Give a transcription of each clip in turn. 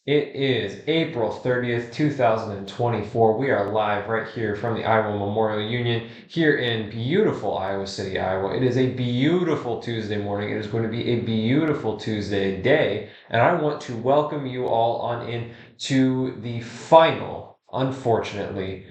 It is April 30th, 2024. We are live right here from the Iowa Memorial Union here in beautiful Iowa City, Iowa. It is a beautiful Tuesday morning. It is going to be a beautiful Tuesday day, and I want to welcome you all on in to the final, unfortunately,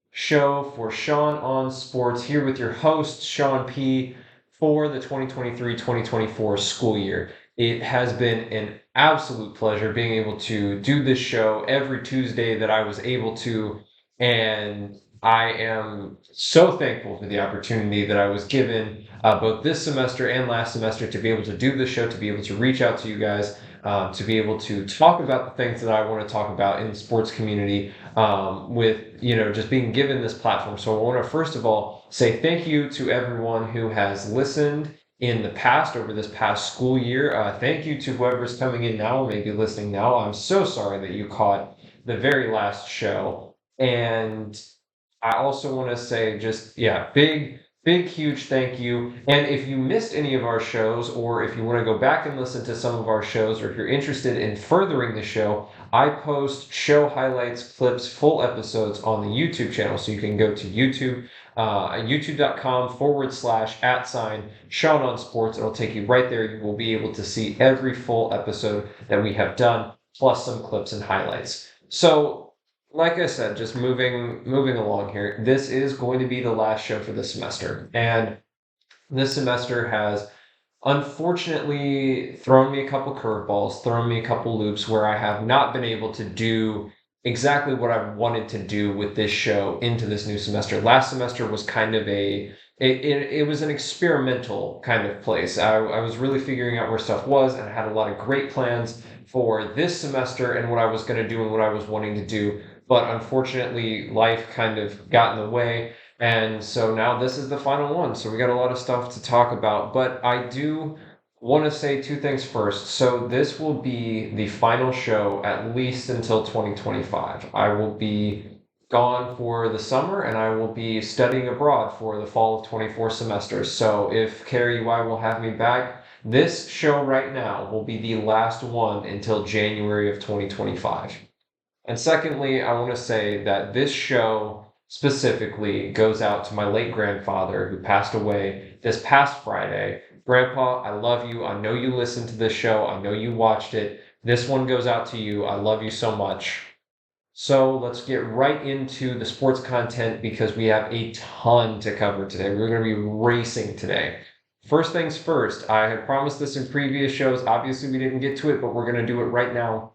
show for Sean on Sports here with your host, Sean P., for the 2023-2024 school year. It has been an absolute pleasure being able to do this show every Tuesday that I was able to, and I am so thankful for the opportunity that I was given both this semester and last semester to be able to do this show, to be able to reach out to you guys, to be able to talk about the things that I want to talk about in the sports community, with just being given this platform. So I want to first of all say thank you to everyone who has listened in the past over this past school year. Thank you to whoever's coming in now or maybe listening now. I'm so sorry that you caught the very last show. And I also want to say just, yeah, big, huge thank you. And if you missed any of our shows, or if you want to go back and listen to some of our shows, or if you're interested in furthering the show, I post show highlights, clips, full episodes on the YouTube channel. So you can go to YouTube, youtube.com/@ Sean on Sports. It'll take you right there. You will be able to see every full episode that we have done, plus some clips and highlights. So, like I said, just moving along here, this is going to be the last show for the semester. And this semester has unfortunately thrown me a couple curveballs, thrown me a couple loops where I have not been able to do exactly what I wanted to do with this show into this new semester. Last semester was kind of it was an experimental kind of place. I was really figuring out where stuff was, and I had a lot of great plans for this semester and what I was going to do and what I was wanting to do. But unfortunately, life kind of got in the way. And so now this is the final one. So we got a lot of stuff to talk about. But I do want to say two things first. So this will be the final show at least until 2025. I will be gone for the summer, and I will be studying abroad for the fall of 24 semesters. So if KRUI will have me back, this show right now will be the last one until January of 2025. And secondly, I want to say that this show specifically goes out to my late grandfather who passed away this past Friday. Grandpa, I love you. I know you listened to this show. I know you watched it. This one goes out to you. I love you so much. So let's get right into the sports content because we have a ton to cover today. We're going to be racing today. First things first, I had promised this in previous shows. Obviously, we didn't get to it, but we're going to do it right now.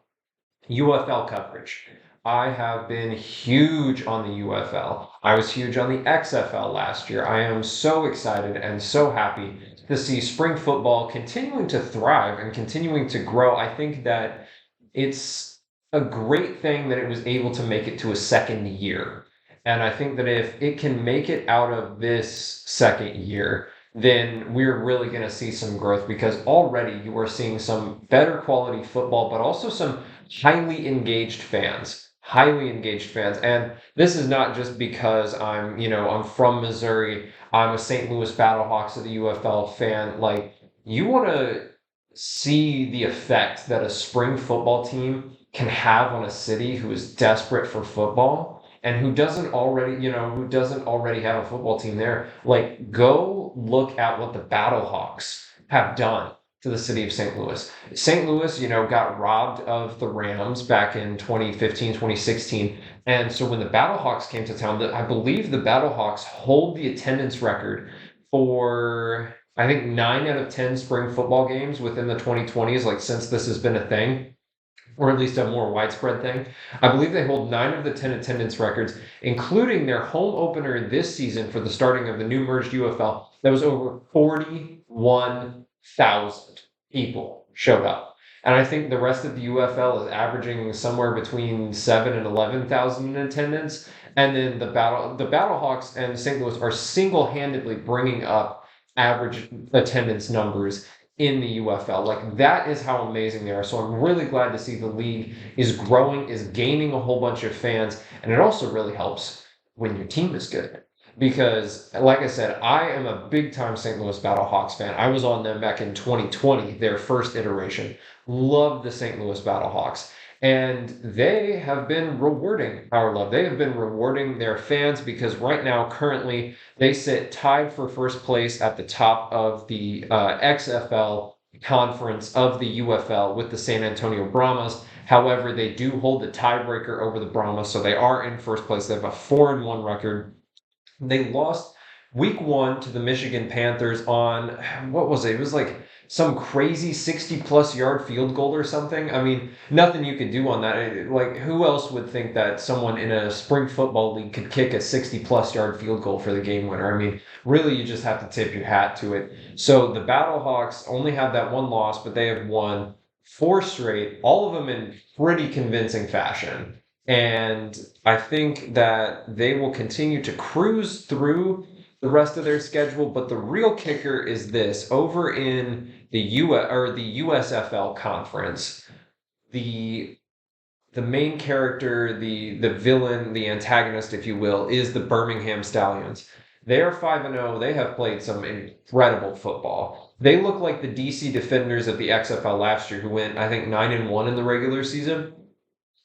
UFL coverage. I have been huge on the UFL. I was huge on the XFL last year. I am so excited and so happy to see spring football continuing to thrive and continuing to grow. I think that it's a great thing that it was able to make it to a second year. And I think that if it can make it out of this second year, then we're really going to see some growth because already you are seeing some better quality football, but also some highly engaged fans. Highly engaged fans. And this is not just because I'm from Missouri. I'm a St. Louis Battlehawks of the UFL fan. Like, you want to see the effect that a spring football team can have on a city who is desperate for football and who doesn't already have a football team there. Like, go look at what the Battlehawks have done to the city of St. Louis. St. Louis, got robbed of the Rams back in 2015, 2016. And so when the Battlehawks came to town, I believe the Battlehawks hold the attendance record for, I think, 9 out of 10 spring football games within the 2020s, like since this has been a thing, or at least a more widespread thing. I believe they hold 9 of the 10 attendance records, including their home opener this season for the starting of the new merged UFL. That was over 41,000 people showed up. And I think the rest of the UFL is averaging somewhere between 7 and 11,000 in attendance. And then the Battlehawks and St. Louis are single-handedly bringing up average attendance numbers in the UFL. Like, that is how amazing they are. So I'm really glad to see the league is growing, is gaining a whole bunch of fans, and it also really helps when your team is good. Because, like I said, I am a big-time St. Louis Battlehawks fan. I was on them back in 2020, their first iteration. Loved the St. Louis Battlehawks. And they have been rewarding our love. They have been rewarding their fans because right now, currently, they sit tied for first place at the top of the XFL conference of the UFL with the San Antonio Brahmas. However, they do hold the tiebreaker over the Brahmas, so they are in first place. They have a 4-1 record. They lost week one to the Michigan Panthers on what was it? It was like some crazy 60 plus yard field goal or something. I mean, nothing you could do on that. Like, who else would think that someone in a spring football league could kick a 60 plus yard field goal for the game winner? I mean, really, you just have to tip your hat to it. So the Battlehawks only have that one loss, but they have won four straight, all of them in pretty convincing fashion. And I think that they will continue to cruise through the rest of their schedule. But the real kicker is this: over in the USFL conference, the the main character, the villain, the antagonist, if you will, is the Birmingham Stallions. They are 5-0. They have played some incredible football. They look like the DC Defenders of the XFL last year, who went, I think, 9-1 in the regular season.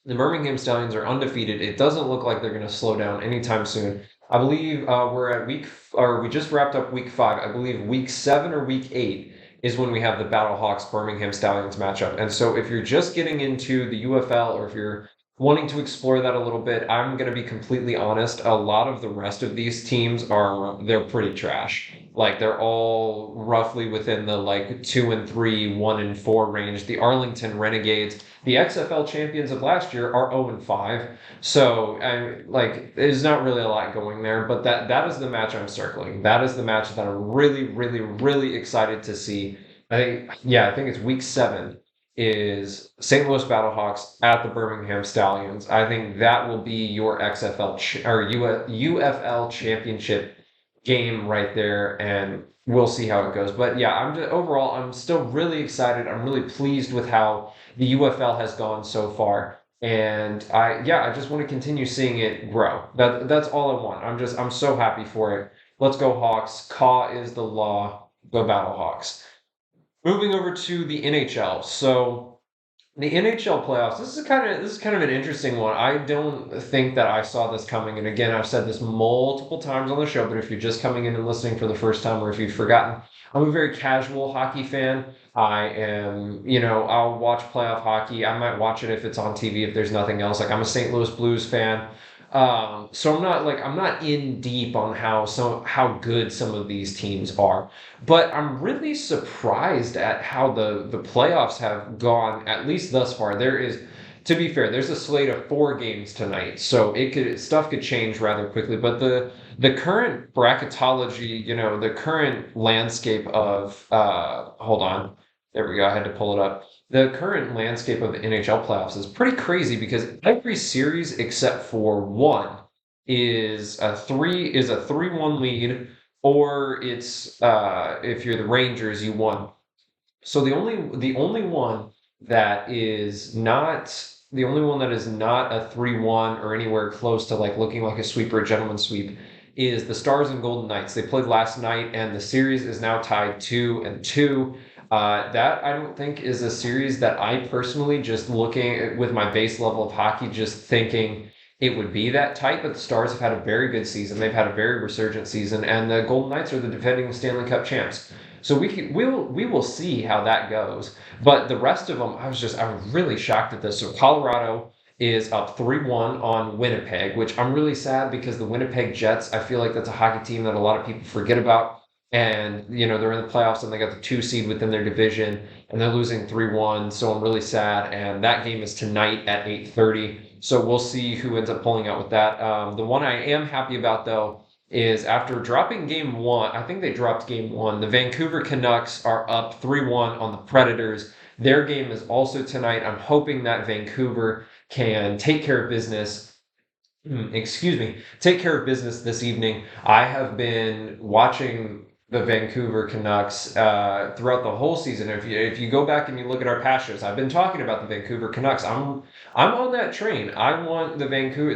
The Birmingham Stallions are undefeated. It doesn't look like they're going to slow down anytime soon. I believe we're at we just wrapped up week 5. I believe week 7 or week 8 is when we have the Battlehawks Birmingham Stallions matchup. And so if you're just getting into the UFL or if you're wanting to explore that a little bit, I'm going to be completely honest. A lot of the rest of these teams they're pretty trash. Like they're all roughly within the like 2-3, 1-4 range. The Arlington Renegades, the XFL champions of last year, are 0-5. So there's not really a lot going there, but that is the match I'm circling. That is the match that I'm really, really, really excited to see. I think it's week 7 is St. Louis Battlehawks at the Birmingham Stallions. I think that will be your UFL championship game right there, and we'll see how it goes. But yeah, overall I'm still really excited. I'm really pleased with how the UFL has gone so far. And I just want to continue seeing it grow. That's all I want. I'm so happy for it. Let's go Hawks. Caw is the law. Go Battlehawks. Moving over to the NHL. So the NHL playoffs. This is kind of an interesting one. I don't think that I saw this coming. And again, I've said this multiple times on the show, but if you're just coming in and listening for the first time, or if you've forgotten, I'm a very casual hockey fan. I'll watch playoff hockey. I might watch it if it's on TV, if there's nothing else. Like I'm a St. Louis Blues fan. So I'm not in deep on how good some of these teams are, but I'm really surprised at how the playoffs have gone, at least thus far. To be fair, there's a slate of 4 games tonight, so stuff could change rather quickly. But the current bracketology, the current landscape of hold on, there we go. I had to pull it up. The current landscape of the NHL playoffs is pretty crazy because every series except for one is a 3-1 lead, or it's if you're the Rangers, you won. So the only one that is not a 3-1 or anywhere close to like looking like a sweep or a gentleman's sweep is the Stars and Golden Knights. They played last night, and the series is now tied 2-2. That I don't think is a series that I personally, just looking with my base level of hockey, just thinking it would be that tight. But the Stars have had a very good season. They've had a very resurgent season, and the Golden Knights are the defending Stanley Cup champs. So we will see how that goes. But the rest of them, I was really shocked at this. So Colorado is up 3-1 on Winnipeg, which I'm really sad because the Winnipeg Jets, I feel like that's a hockey team that a lot of people forget about. And, they're in the playoffs and they got the 2 seed within their division and they're losing 3-1. So I'm really sad. And that game is tonight at 8:30. So we'll see who ends up pulling out with that. The one I am happy about, though, is after dropping game 1, I think they dropped game 1, the Vancouver Canucks are up 3-1 on the Predators. Their game is also tonight. I'm hoping that Vancouver can take care of business. Take care of business this evening. I have been watching the Vancouver Canucks throughout the whole season. If you go back and you look at our past shows, I've been talking about the Vancouver Canucks. I'm on that train. I want the Vancouver.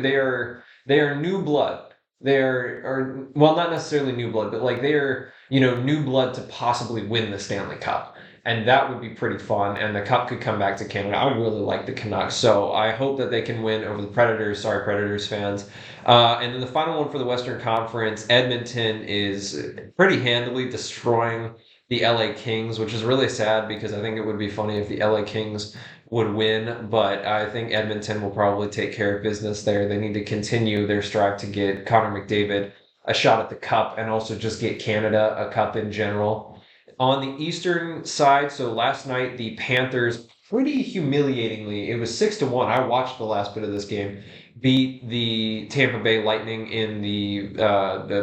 They are new blood. Well, not necessarily new blood, but like they are new blood to possibly win the Stanley Cup. and that would be pretty fun. And the cup could come back to Canada. I really like the Canucks, so I hope that they can win over the Predators. Sorry, Predators fans. And then the final one for the Western Conference, Edmonton is pretty handily destroying the LA Kings, which is really sad because I think it would be funny if the LA Kings would win, but I think Edmonton will probably take care of business there. They need to continue their strive to get Connor McDavid a shot at the cup and also just get Canada a cup in general. On the Eastern side, so last night the Panthers pretty humiliatingly, it was 6-1. I watched the last bit of this game. Beat the Tampa Bay Lightning in the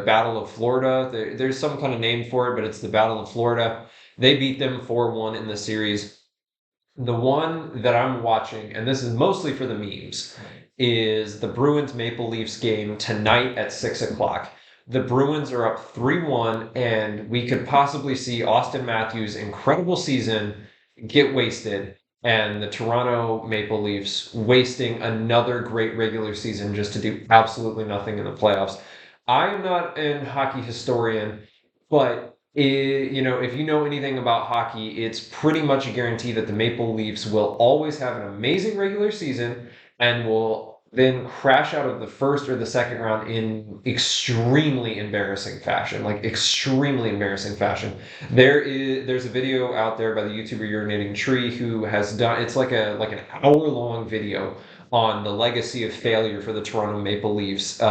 Battle of Florida. There's some kind of name for it, but it's the Battle of Florida. They beat them 4-1 in the series. The one that I'm watching, and this is mostly for the memes, is the Bruins Maple Leafs game tonight at 6 o'clock. The Bruins are up 3-1, and we could possibly see Austin Matthews' incredible season get wasted, and the Toronto Maple Leafs wasting another great regular season just to do absolutely nothing in the playoffs. I am not a hockey historian, but if you know anything about hockey, it's pretty much a guarantee that the Maple Leafs will always have an amazing regular season and will then crash out of the first or the second round in extremely embarrassing fashion, like extremely embarrassing fashion. There's a video out there by the YouTuber Urinating Tree who has done it's like an hour long video on the legacy of failure for the Toronto Maple Leafs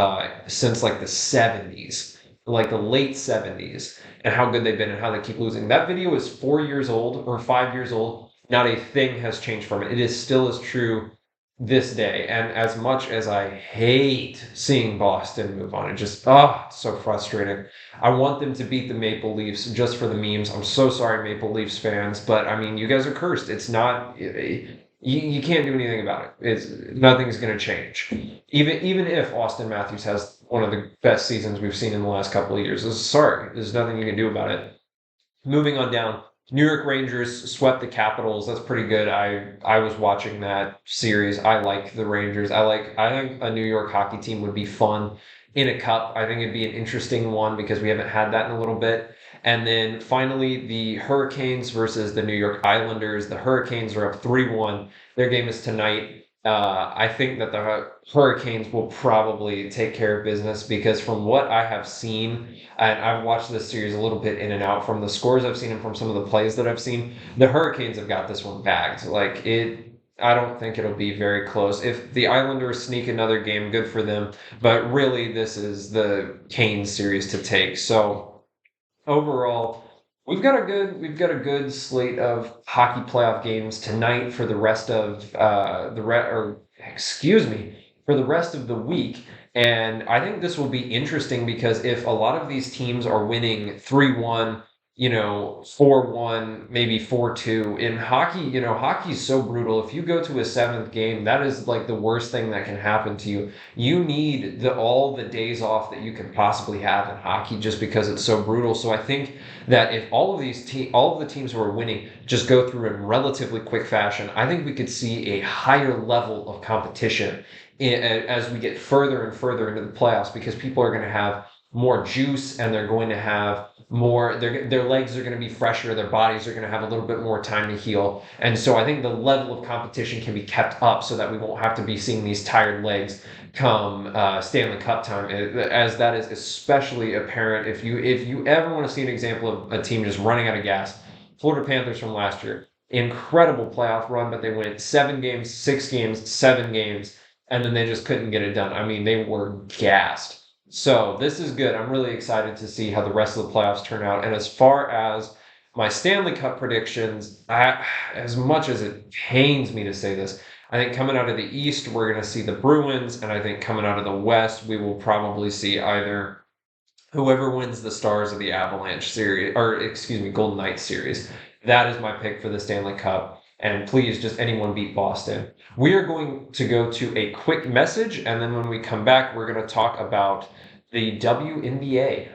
since like the 70s, like the late 70s, and how good they've been and how they keep losing. That video is 4 years old or 5 years old. Not a thing has changed from it. It is still as true this day. And as much as I hate seeing Boston move on, it just, so frustrating. I want them to beat the Maple Leafs just for the memes. I'm so sorry, Maple Leafs fans, but I mean, you guys are cursed. It's not, you can't do anything about it. Nothing's going to change. Even if Austin Matthews has one of the best seasons we've seen in the last couple of years. Sorry, there's nothing you can do about it. Moving on down, New York Rangers swept the Capitals. That's pretty good. I was watching that series. I like the Rangers. I think a New York hockey team would be fun in a cup. I think it'd be an interesting one because we haven't had that in a little bit. And then finally, the Hurricanes versus the New York Islanders. The Hurricanes are up 3-1. Their game is tonight. I think that the Hurricanes will probably take care of business because from what I have seen, and I've watched this series a little bit in and out from the scores I've seen and from some of the plays that I've seen, the Hurricanes have got this one bagged. I don't think it'll be very close. If the Islanders sneak another game, good for them. But really, this is the Canes series to take. So overall, we've got a good slate of hockey playoff games tonight for the rest of for the rest of the week. And I think this will be interesting because if a lot of these teams are winning 3-1, 4-1, maybe 4-2 in hockey, hockey is so brutal. If you go to a seventh game, that is like the worst thing that can happen to you. You need all the days off that you can possibly have in hockey just because it's so brutal. So I think that if all of the teams who are winning just go through in relatively quick fashion, I think we could see a higher level of competition as we get further and further into the playoffs because people are going to have more juice and they're going to have more their legs are going to be fresher, their bodies are going to have a little bit more time to heal, and so I think the level of competition can be kept up so that we won't have to be seeing these tired legs come Stanley Cup time, as that is especially apparent if you ever want to see an example of a team just running out of gas. Florida Panthers from last year, incredible playoff run, but they went 7 games, 6 games, 7 games, and then they just couldn't get it done. I mean, they were gassed. So this is good. I'm really excited to see how the rest of the playoffs turn out. And as far as my Stanley Cup predictions, as much as it pains me to say this, I think coming out of the East, we're going to see the Bruins. And I think coming out of the West, we will probably see either whoever wins the Stars of the Avalanche series, or excuse me, Golden Knights series. That is my pick for the Stanley Cup. And please, just anyone beat Boston. We are going to go to a quick message, and then when we come back, we're going to talk about the WNBA.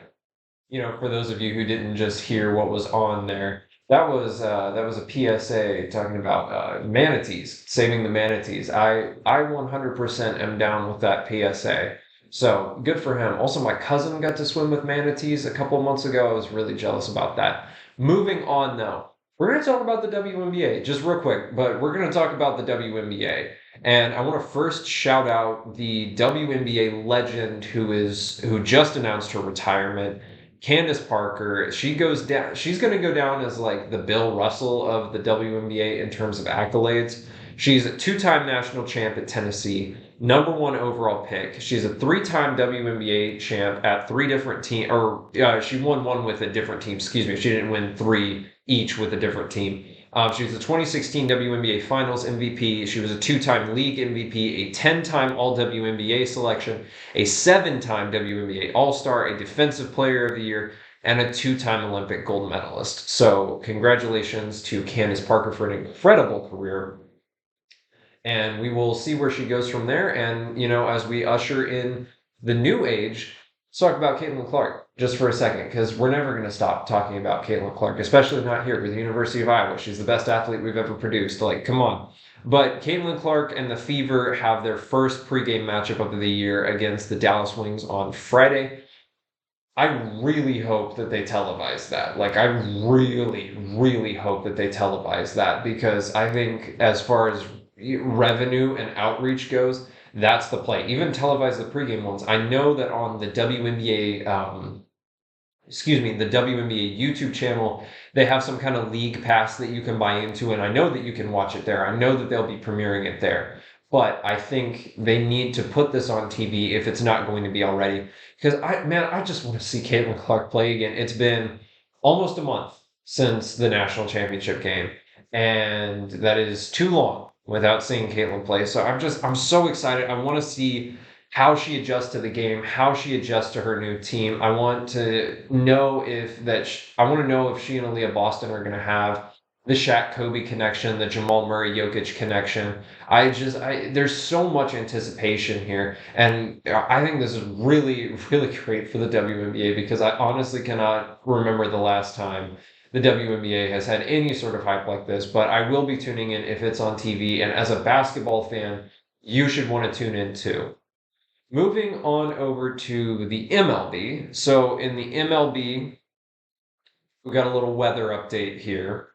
For those of you who didn't just hear what was on there, that was a PSA talking about manatees, saving the manatees. I 100% am down with that PSA. So good for him. Also, my cousin got to swim with manatees a couple of months ago. I was really jealous about that. Moving on, though. We're going to talk about the WNBA just real quick, but we're going to talk about the WNBA. And I want to first shout out the WNBA legend who just announced her retirement, Candace Parker. She goes down. She's going to go down as like the Bill Russell of the WNBA in terms of accolades. She's a two-time national champ at Tennessee, number one overall pick. She's a three-time WNBA champ at three different teams, or she won one with a different team. Excuse me, she didn't win three each with a different team. She was the 2016 WNBA Finals MVP. She was a two-time league MVP, a 10-time All-WNBA selection, a 7-time WNBA All-Star, a Defensive Player of the Year, and a two-time Olympic gold medalist. So congratulations to Candace Parker for an incredible career. And we will see where she goes from there. And, as we usher in the new age, let's talk about Caitlin Clark just for a second, because we're never going to stop talking about Caitlin Clark, especially not here with the University of Iowa. She's the best athlete we've ever produced. Like, come on. But Caitlin Clark and the Fever have their first pregame matchup of the year against the Dallas Wings on Friday. I really hope that they televise that. Like, I really, really hope that they televise that, because I think as far as revenue and outreach goes, that's the play. Even televise the pregame ones. I know that on the WNBA, the WNBA YouTube channel, they have some kind of league pass that you can buy into, and I know that you can watch it there. I know that they'll be premiering it there. But I think they need to put this on TV if it's not going to be already. Because I just want to see Caitlin Clark play again. It's been almost a month since the national championship game, and that is too long without seeing Caitlin play. So I'm so excited. I want to see how she adjusts to the game, how she adjusts to her new team. I want to know if she and Aaliyah Boston are going to have the Shaq Kobe connection, the Jamal Murray Jokic connection. There's so much anticipation here, and I think this is really, really great for the WNBA, because I honestly cannot remember the last time the WNBA has had any sort of hype like this. But I will be tuning in if it's on TV, and as a basketball fan, you should want to tune in too. Moving on over to the MLB. So in the MLB, we got a little weather update here.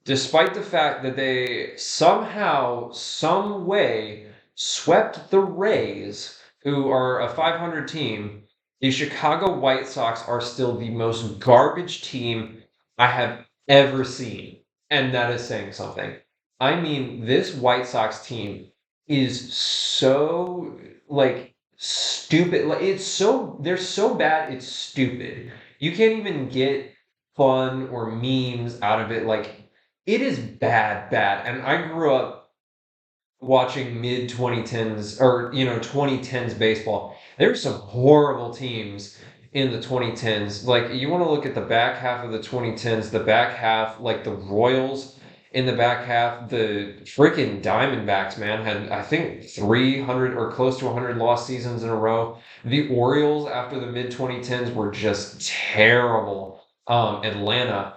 Despite the fact that they somehow, some way swept the Rays, who are a 500 team, the Chicago White Sox are still the most garbage team I have ever seen. And that is saying something. I mean, this White Sox team is so, like, stupid. Like, they're so bad, it's stupid. You can't even get fun or memes out of it. Like, it is bad, bad. And I grew up watching mid 2010s, or 2010s baseball. There's some horrible teams in the 2010s. Like, you want to look at the back half of the 2010s, the back half, like the Royals in the back half, the freaking Diamondbacks, man, had, I think, 300 or close to 100 lost seasons in a row. The Orioles after the mid 2010s were just terrible. Atlanta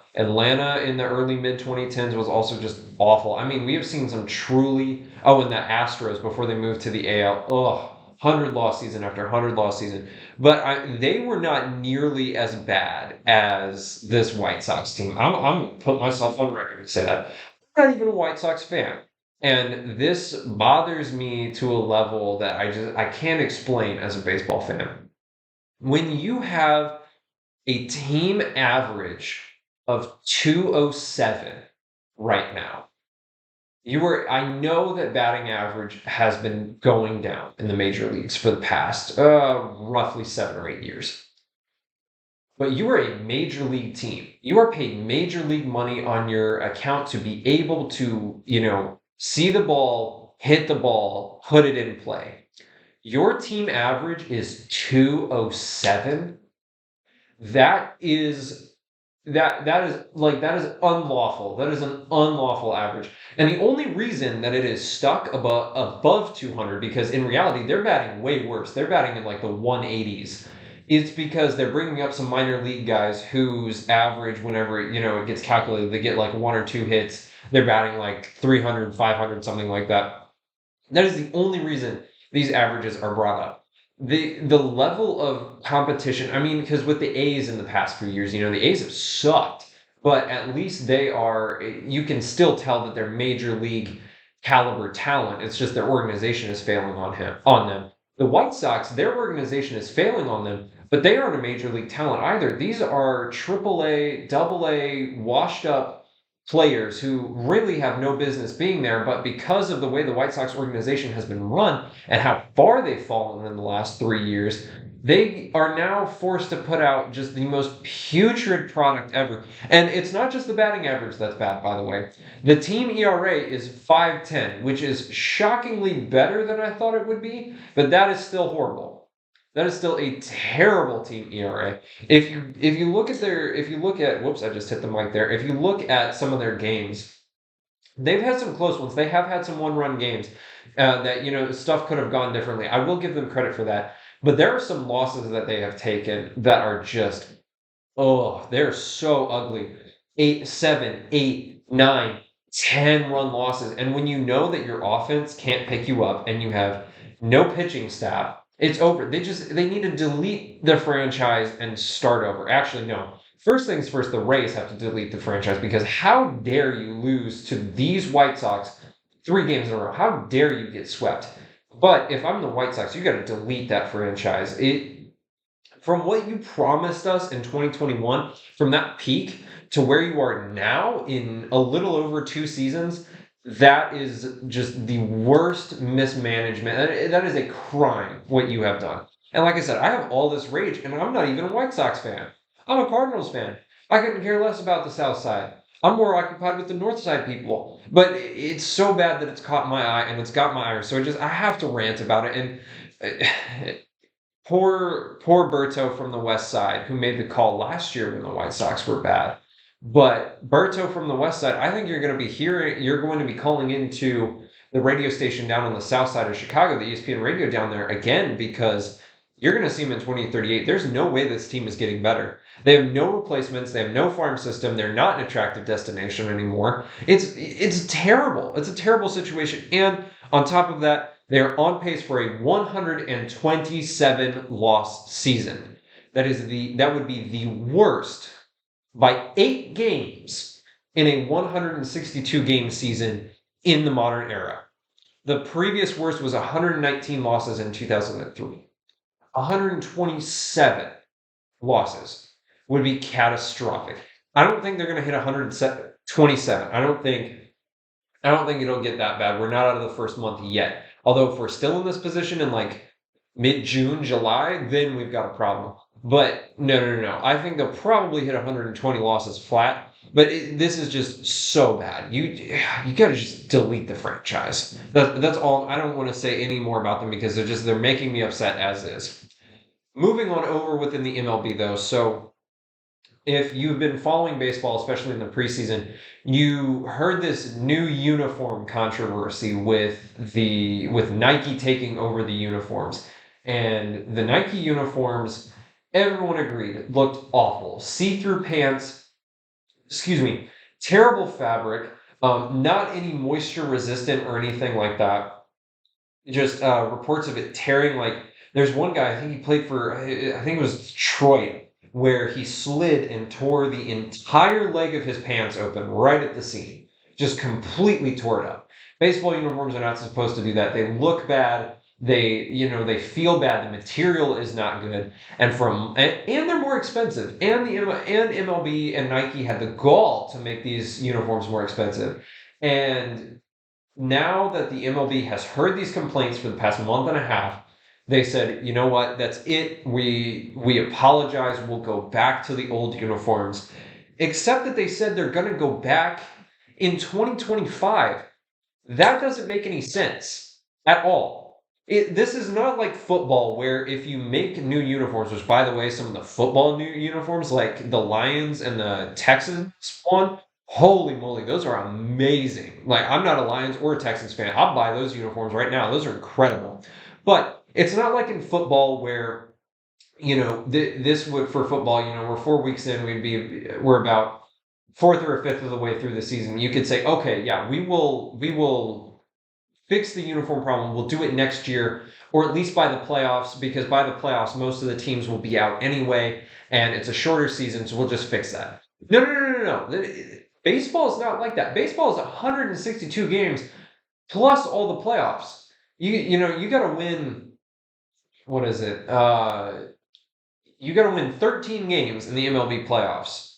in the early mid 2010s was also just awful. I mean, we have seen some truly. Oh, and the Astros before they moved to the AL. Ugh, 100 loss season after 100 loss season. But they were not nearly as bad as this White Sox team. I'm putting myself on record to say that. I'm not even a White Sox fan. And this bothers me to a level that I can't explain as a baseball fan. When you have a team average of 207 right now. I know that batting average has been going down in the major leagues for the past roughly 7 or 8 years. But you are a major league team. You are paid major league money on your account to be able to, see the ball, hit the ball, put it in play. Your team average is 207. That is unlawful. That is an unlawful average. And the only reason that it is stuck above 200, because in reality they're batting way worse. They're batting in like the 180s. It's because they're bringing up some minor league guys whose average, whenever it gets calculated, they get like 1 or 2 hits. They're batting like 300, 500, something like that. That is the only reason these averages are brought up. The level of competition, I mean, because with the A's in the past few years, the A's have sucked but at least you can still tell that they're major league caliber talent. It's just their organization is failing on them. The White Sox, their organization is failing on them, but they aren't a major league talent either. These are triple A, double A, washed up players who really have no business being there, but because of the way the White Sox organization has been run and how far they've fallen in the last 3 years, they are now forced to put out just the most putrid product ever. And it's not just the batting average that's bad, by the way. The team ERA is 5.10, which is shockingly better than I thought it would be, but that is still horrible. That is still a terrible team ERA. If you look at whoops, I just hit the mic there. If you look at some of their games, they've had some close ones. They have had some one-run games that stuff could have gone differently. I will give them credit for that. But there are some losses that they have taken that are just, oh, they're so ugly. 8, 7, 8, 9, 10 run losses. And when you know that your offense can't pick you up and you have no pitching staff, it's over. They need to delete the franchise and start over. Actually, no. First things first, the Rays have to delete the franchise because how dare you lose to these White Sox 3 games in a row? How dare you get swept? But if I'm the White Sox, you got to delete that franchise. From what you promised us in 2021, from that peak to where you are now in a little over 2 seasons, that is just the worst mismanagement. That is a crime, what you have done. And like I said, I have all this rage, and I'm not even a White Sox fan. I'm a Cardinals fan. I couldn't care less about the South Side. I'm more occupied with the North Side people. But it's so bad that it's caught my eye, and it's got my ire. So I have to rant about it. And poor Berto from the West Side, who made the call last year when the White Sox were bad. But Berto from the West Side, I think you're going to be calling into the radio station down on the South Side of Chicago, the ESPN radio down there again, because you're going to see him in 2038. There's no way this team is getting better. They have no replacements. They have no farm system. They're not an attractive destination anymore. It's terrible. It's a terrible situation. And on top of that, they're on pace for a 127 loss season. That would be the worst by 8 games in a 162 game season in the modern era. The previous worst was 119 losses in 2003. 127 losses would be catastrophic. I don't think they're going to hit 127. I don't think it'll get that bad. We're not out of the first month yet. Although if we're still in this position in like mid-June, July, then we've got a problem. But no. I think they'll probably hit 120 losses flat. But this is just so bad. You got to just delete the franchise. That's all. I don't want to say any more about them because they're making me upset as is. Moving on over within the MLB though. So if you've been following baseball, especially in the preseason, you heard this new uniform controversy with Nike taking over the uniforms. And the Nike uniforms, everyone agreed, looked awful. See-through pants, terrible fabric, not any moisture resistant or anything like that. Just reports of it tearing. Like there's one guy, I think he played for, I think it was Detroit, where he slid and tore the entire leg of his pants open right at the seam. Just completely tore it up. Baseball uniforms are not supposed to do that. They look bad. They feel bad. The material is not good, and they're more expensive. And MLB and Nike had the gall to make these uniforms more expensive. And now that the MLB has heard these complaints for the past month and a half, they said, you know what, that's it. We apologize. We'll go back to the old uniforms. Except that they said they're going to go back in 2025. That doesn't make any sense at all. This is not like football where if you make new uniforms, which by the way, some of the football new uniforms like the Lions and the Texans one, holy moly, those are amazing. Like I'm not a Lions or a Texans fan. I'll buy those uniforms right now. Those are incredible. But it's not like in football where, this would, for football, we're 4 weeks in, we're about 4th or 5th of the way through the season. You could say, okay, yeah, we will fix the uniform problem. We'll do it next year, or at least by the playoffs, because by the playoffs, most of the teams will be out anyway, and it's a shorter season, so we'll just fix that. No. Baseball is not like that. Baseball is 162 games plus all the playoffs. You got to win. What is it? You got to win 13 games in the MLB playoffs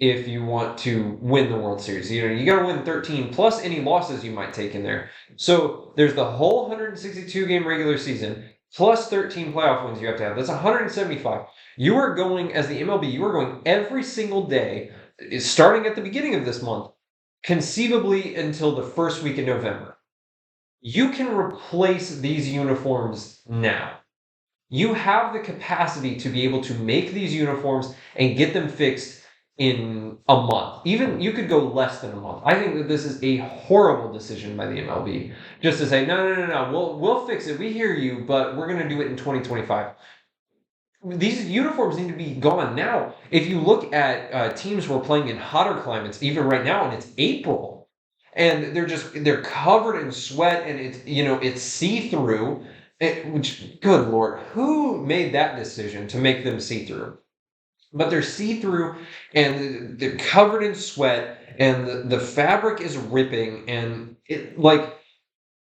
if you want to win the World Series. You got to win 13 plus any losses you might take in there. So there's the whole 162 game regular season plus 13 playoff wins you have to have. That's 175. You are going, as the MLB, you are going every single day, starting at the beginning of this month, conceivably until the first week in November. You can replace these uniforms now. You have the capacity to be able to make these uniforms and get them fixed in a month. Even you could go less than a month. I think that this is a horrible decision by the MLB, just to say no. We'll fix it. We hear you, but we're going to do it in 2025. These uniforms need to be gone now. If you look at teams who are playing in hotter climates, even right now, and it's April, and they're covered in sweat, and it's see through. Which, good lord, who made that decision to make them see through? But they're see through, and they're covered in sweat, and the fabric is ripping, and it like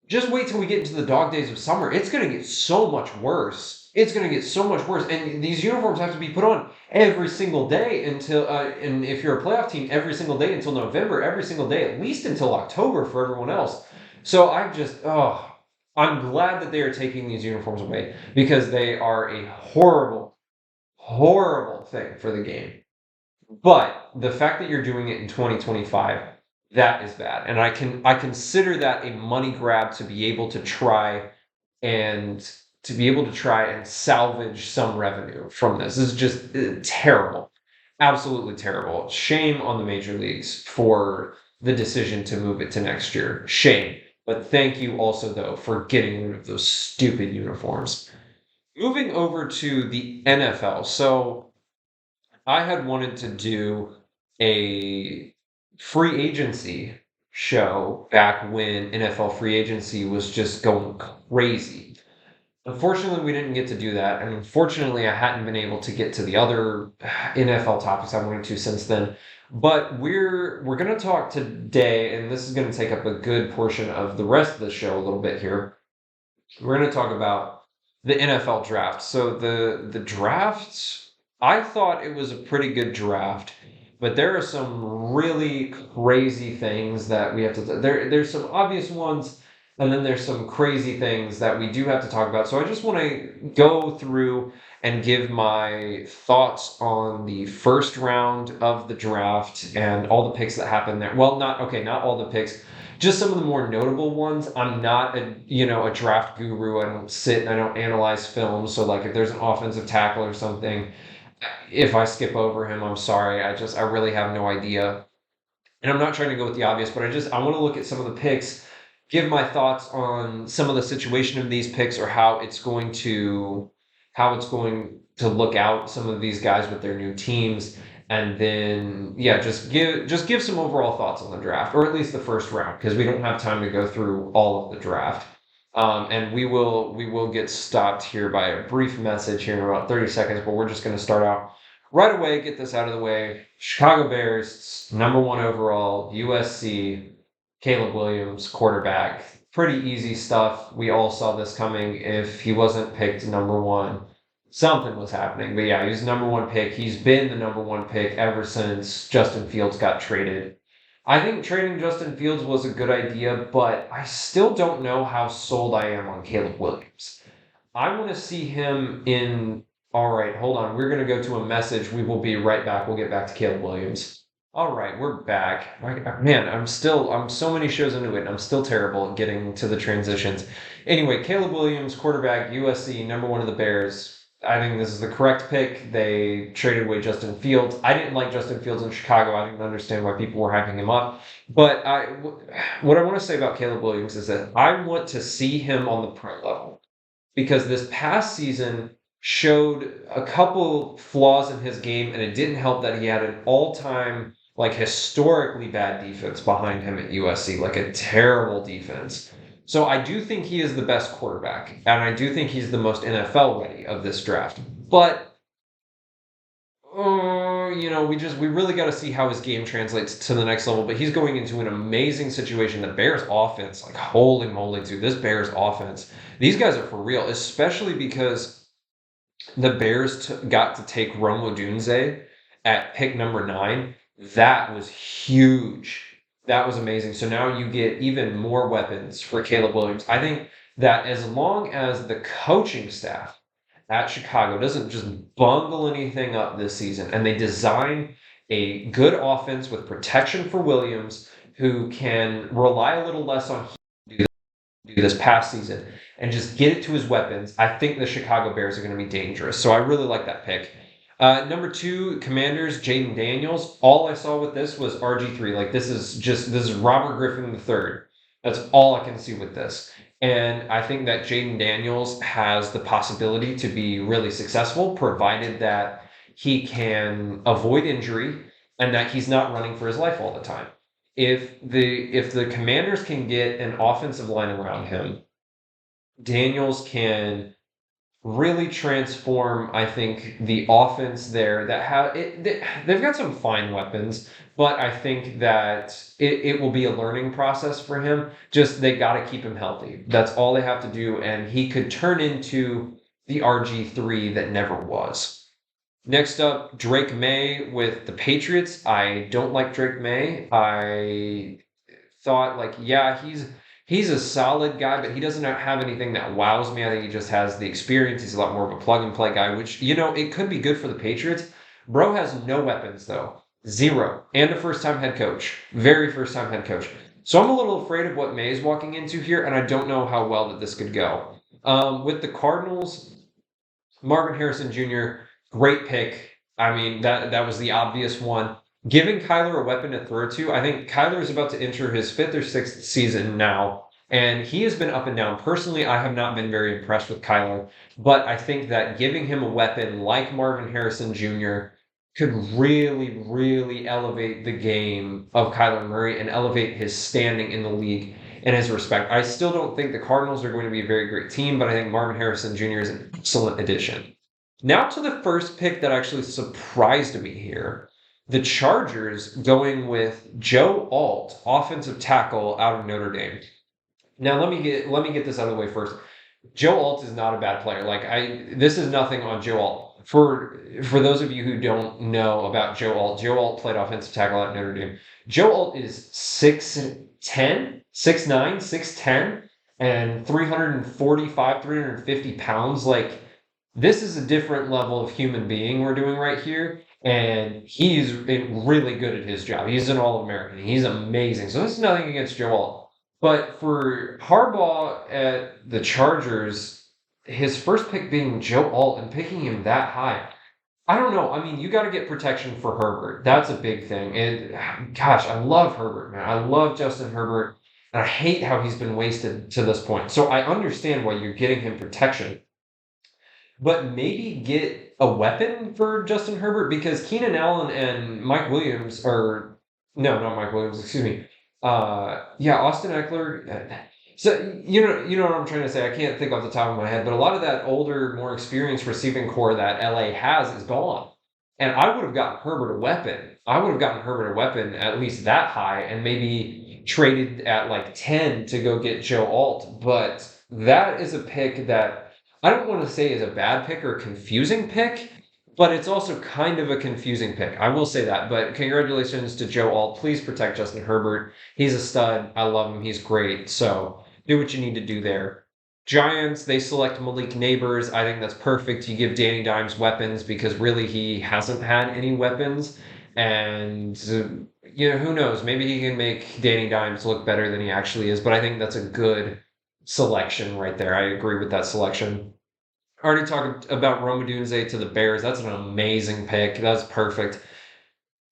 just wait till we get into the dog days of summer. It's going to get so much worse. It's going to get so much worse. And these uniforms have to be put on every single day until, and if you're a playoff team, every single day until November, every single day, at least until October for everyone else. So I'm glad that they are taking these uniforms away because they are a horrible, horrible thing for the game. But the fact that you're doing it in 2025, that is bad. And I consider that a money grab to be able to try and salvage some revenue from this. This is just terrible. Absolutely terrible. Shame on the major leagues for the decision to move it to next year. Shame. But thank you also though for getting rid of those stupid uniforms. Moving over to the NFL. So I had wanted to do a free agency show back when NFL free agency was just going crazy. Unfortunately, we didn't get to do that, and unfortunately, I hadn't been able to get to the other NFL topics I wanted to since then. But we're going to talk today, and this is going to take up a good portion of the rest of the show a little bit here. We're going to talk about the NFL draft. So the draft, I thought it was a pretty good draft, but there are some really crazy things that we have to there's some obvious ones and then there's some crazy things that we do have to talk about. So I just want to go through and give my thoughts on the first round of the draft and all the picks that happened there. Well, not all the picks, just some of the more notable ones. I'm not a draft guru. I don't sit and I don't analyze films. So like if there's an offensive tackle or something, if I skip over him, I'm sorry. I really have no idea. And I'm not trying to go with the obvious, but I want to look at some of the picks, give my thoughts on some of the situation of these picks or how it's going to look out some of these guys with their new teams. And then yeah, just give some overall thoughts on the draft, or at least the first round, because we don't have time to go through all of the draft. And we will get stopped here by a brief message here in about 30 seconds, but we're just going to start out right away, get this out of the way. Chicago Bears, number one overall, USC, Caleb Williams, quarterback. Pretty easy stuff. We all saw this coming. If he wasn't picked number one, something was happening. But yeah, he was number one pick. He's been the number one pick ever since Justin Fields got traded. I think trading Justin Fields was a good idea, but I still don't know how sold I am on Caleb Williams. I want to see him in. All right, hold on. We're going to go to a message. We will be right back. We'll get back to Caleb Williams. All right, we're back. Man, I'm so many shows into it, and I'm still terrible at getting to the transitions. Anyway, Caleb Williams, quarterback, USC, number one of the Bears. I think this is the correct pick. They traded away Justin Fields. I didn't like Justin Fields in Chicago. I didn't understand why people were hyping him up. But what I want to say about Caleb Williams is that I want to see him on the pro level, because this past season showed a couple flaws in his game, and it didn't help that he had an all-time, like historically bad defense behind him at USC, like a terrible defense. So I do think he is the best quarterback, and I do think he's the most NFL ready of this draft. But we really got to see how his game translates to the next level. But he's going into an amazing situation. The Bears offense, like holy moly, dude, this Bears offense, these guys are for real, especially because the Bears got to take Rome Odunze at pick number 9. That was huge. That was amazing. So now you get even more weapons for Caleb Williams. I think that as long as the coaching staff at Chicago doesn't just bungle anything up this season and they design a good offense with protection for Williams, who can rely a little less on do this past season and just get it to his weapons, I think the Chicago Bears are going to be dangerous. So I really like that pick. Number 2, Commanders, Jaden Daniels. All I saw with this was RG3. Like this is Robert Griffin III. That's all I can see with this. And I think that Jaden Daniels has the possibility to be really successful, provided that he can avoid injury and that he's not running for his life all the time. If the Commanders can get an offensive line around him, Daniels can really transform, I think, the offense there. They've got some fine weapons, but I think that it will be a learning process for him. Just they got to keep him healthy. That's all they have to do, and he could turn into the RG3 that never was. Next up, Drake May with the Patriots. I don't like Drake May. I thought like, yeah, he's a solid guy, but he doesn't have anything that wows me. I think he just has the experience. He's a lot more of a plug and play guy, which it could be good for the Patriots. Bro has no weapons though, zero, and a first time head coach, very first time head coach. So I'm a little afraid of what May is walking into here, and I don't know how well that this could go. With the Cardinals, Marvin Harrison Jr., great pick. I mean, that was the obvious one. Giving Kyler a weapon to throw to, I think Kyler is about to enter his 5th or 6th season now, and he has been up and down. Personally, I have not been very impressed with Kyler, but I think that giving him a weapon like Marvin Harrison Jr. could really, really elevate the game of Kyler Murray and elevate his standing in the league and his respect. I still don't think the Cardinals are going to be a very great team, but I think Marvin Harrison Jr. is an excellent addition. Now to the first pick that actually surprised me here. The Chargers going with Joe Alt, offensive tackle out of Notre Dame. Now let me get this out of the way first. Joe Alt is not a bad player. This is nothing on Joe Alt. For those of you who don't know about Joe Alt played offensive tackle at Notre Dame. Joe Alt is 6'10", 6'9", 6'10", and 345, 350 pounds. Like, this is a different level of human being we're doing right here, and he's really good at his job. He's an All-American. He's amazing. So this is nothing against Joe Alt. But for Harbaugh at the Chargers, his first pick being Joe Alt and picking him that high, I don't know. I mean, you got to get protection for Herbert. That's a big thing. And gosh, I love Herbert, man. I love Justin Herbert, and I hate how he's been wasted to this point. So I understand why you're getting him protection, but maybe get a weapon for Justin Herbert, because Keenan Allen and Mike Williams are no, not Mike Williams. Excuse me. Yeah, Austin Eckler. So you know what I'm trying to say. I can't think off the top of my head, but a lot of that older, more experienced receiving core that LA has is gone. And I would have gotten Herbert a weapon. I would have gotten Herbert a weapon at least that high, and maybe traded at like 10 to go get Joe Alt. But that is a pick that I don't want to say is a bad pick or a confusing pick, but it's also kind of a confusing pick. I will say that. But congratulations to Joe Alt. Please protect Justin Herbert. He's a stud. I love him. He's great. So do what you need to do there. Giants, they select Malik Neighbors. I think that's perfect. You give Danny Dimes weapons, because really he hasn't had any weapons. And, who knows? Maybe he can make Danny Dimes look better than he actually is. But I think that's a good selection right there. I agree with that selection. Already talked about Rome Odunze to the Bears. That's an amazing pick. That's perfect.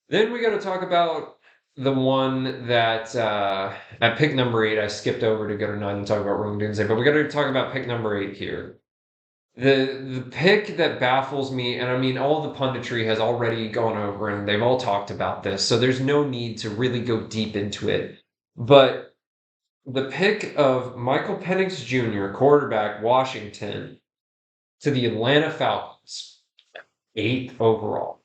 Then we got to talk about the one that at pick number 8, I skipped over to go to 9 and talk about Rome Odunze, but we got to talk about pick number 8 here. The pick that baffles me, and I mean, all the punditry has already gone over and they've all talked about this, so there's no need to really go deep into it. But the pick of Michael Penix Jr., quarterback, Washington, to the Atlanta Falcons, 8th overall.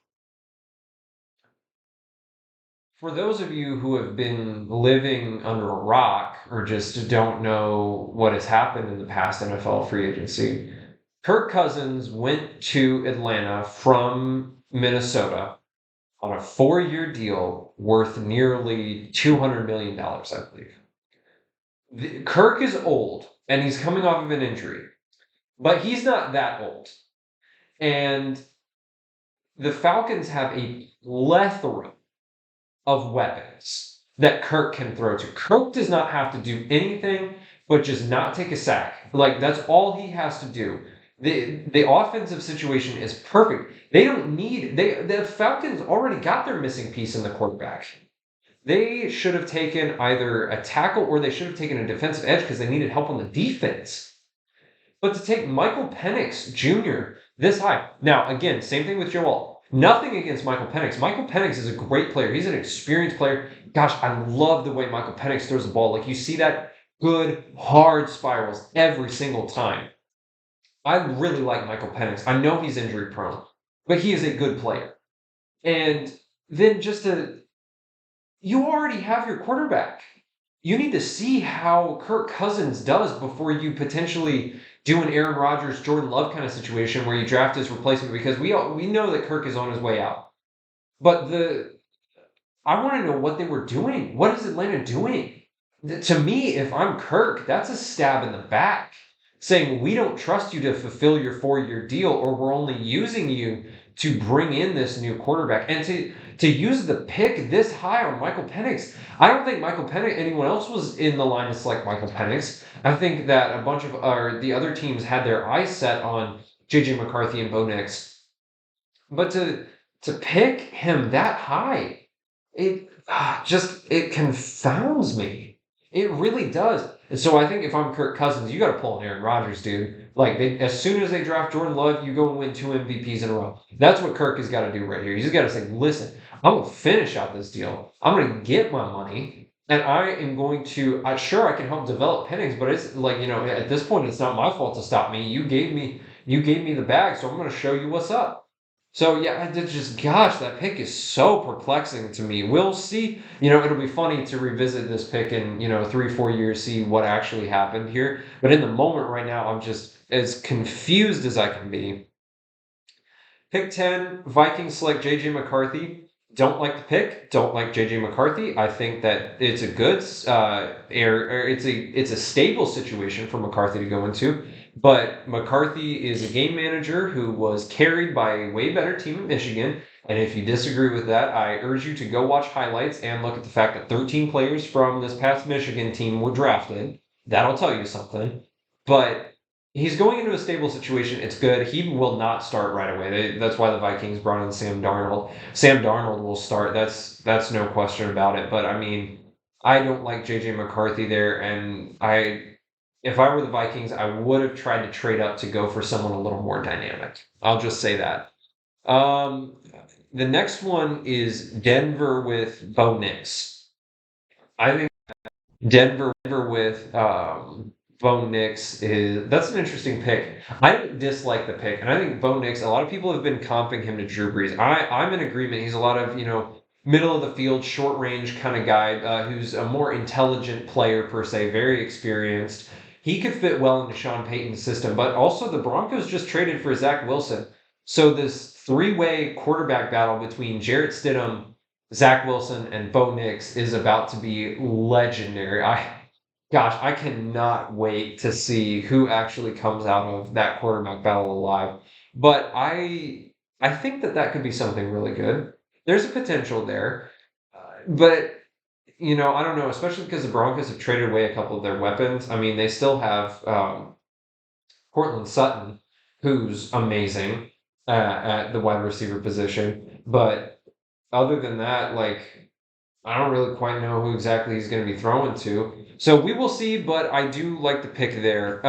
For those of you who have been living under a rock or just don't know what has happened in the past NFL free agency, Kirk Cousins went to Atlanta from Minnesota on a 4-year deal worth nearly $200 million, I believe. Kirk is old and he's coming off of an injury, but he's not that old. And the Falcons have a plethora of weapons that Kirk can throw to. Kirk does not have to do anything but just not take a sack. Like, that's all he has to do. The offensive situation is perfect. They don't need the Falcons already got their missing piece in the quarterback. They should have taken either a tackle or they should have taken a defensive edge because they needed help on the defense. But to take Michael Penix Jr. this high. Now, again, same thing with Joel. Nothing against Michael Penix. Michael Penix is a great player. He's an experienced player. Gosh, I love the way Michael Penix throws the ball. Like, you see that good, hard spirals every single time. I really like Michael Penix. I know he's injury prone, but he is a good player. And then you already have your quarterback. You need to see how Kirk Cousins does before you potentially do an Aaron Rodgers, Jordan Love kind of situation where you draft his replacement, because we know that Kirk is on his way out. But I want to know what they were doing. What is Atlanta doing? To me, if I'm Kirk, that's a stab in the back, saying we don't trust you to fulfill your 4-year deal, or we're only using you to bring in this new quarterback. And to use the pick this high on Michael Penix, I don't think anyone else was in the line to select Michael Penix. I think that a bunch of the other teams had their eyes set on JJ McCarthy and Bo Nix. But to pick him that high, it confounds me. It really does. And so I think if I'm Kirk Cousins, you got to pull an Aaron Rodgers, dude. Like, as soon as they draft Jordan Love, you go and win 2 MVPs in a row. That's what Kirk has got to do right here. He's just got to say, listen, I'm going to finish out this deal. I'm going to get my money, and I am going to. Sure, I can help develop Penix, but it's like, at this point, it's not my fault to stop me. You gave me the bag, so I'm going to show you what's up. So yeah, gosh, that pick is so perplexing to me. We'll see. It'll be funny to revisit this pick in 3-4 years, see what actually happened here. But in the moment right now, I'm just as confused as I can be. Pick 10, Vikings select JJ McCarthy. Don't like the pick. Don't like JJ McCarthy. I think that it's a good it's a stable situation for McCarthy to go into. But McCarthy is a game manager who was carried by a way better team in Michigan. And if you disagree with that, I urge you to go watch highlights and look at the fact that 13 players from this past Michigan team were drafted. That'll tell you something. But he's going into a stable situation. It's good. He will not start right away. That's why the Vikings brought in Sam Darnold. Sam Darnold will start. That's no question about it. But I mean, I don't like JJ McCarthy there, and if I were the Vikings, I would have tried to trade up to go for someone a little more dynamic. I'll just say that. The next one is Denver with Bo Nix. I think Denver with Bo Nix that's an interesting pick. I dislike the pick, and I think Bo Nix. A lot of people have been comping him to Drew Brees. I'm in agreement. He's a lot of middle of the field, short range kind of guy who's a more intelligent player per se, very experienced. He could fit well into Sean Payton's system, but also the Broncos just traded for Zach Wilson. So this 3-way quarterback battle between Jarrett Stidham, Zach Wilson, and Bo Nix is about to be legendary. I cannot wait to see who actually comes out of that quarterback battle alive. But I think that could be something really good. There's a potential there, but I don't know, especially because the Broncos have traded away a couple of their weapons. I mean, they still have Cortland Sutton, who's amazing at the wide receiver position. But other than that, I don't really quite know who exactly he's going to be throwing to. So we will see, but I do like the pick there.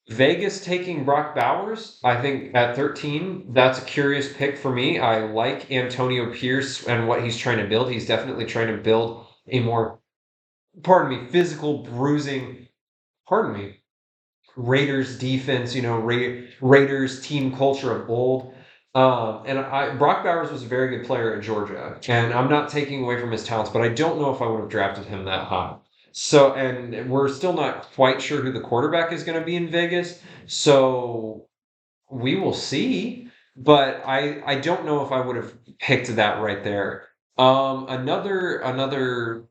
Vegas taking Brock Bowers, I think at 13, that's a curious pick for me. I like Antonio Pierce and what he's trying to build. He's definitely trying to build a more, physical, bruising, Raiders defense, Raiders team culture of old. Brock Bowers was a very good player at Georgia, and I'm not taking away from his talents, but I don't know if I would have drafted him that high. So, and we're still not quite sure who the quarterback is going to be in Vegas. So we will see, but I don't know if I would have picked that right there. Another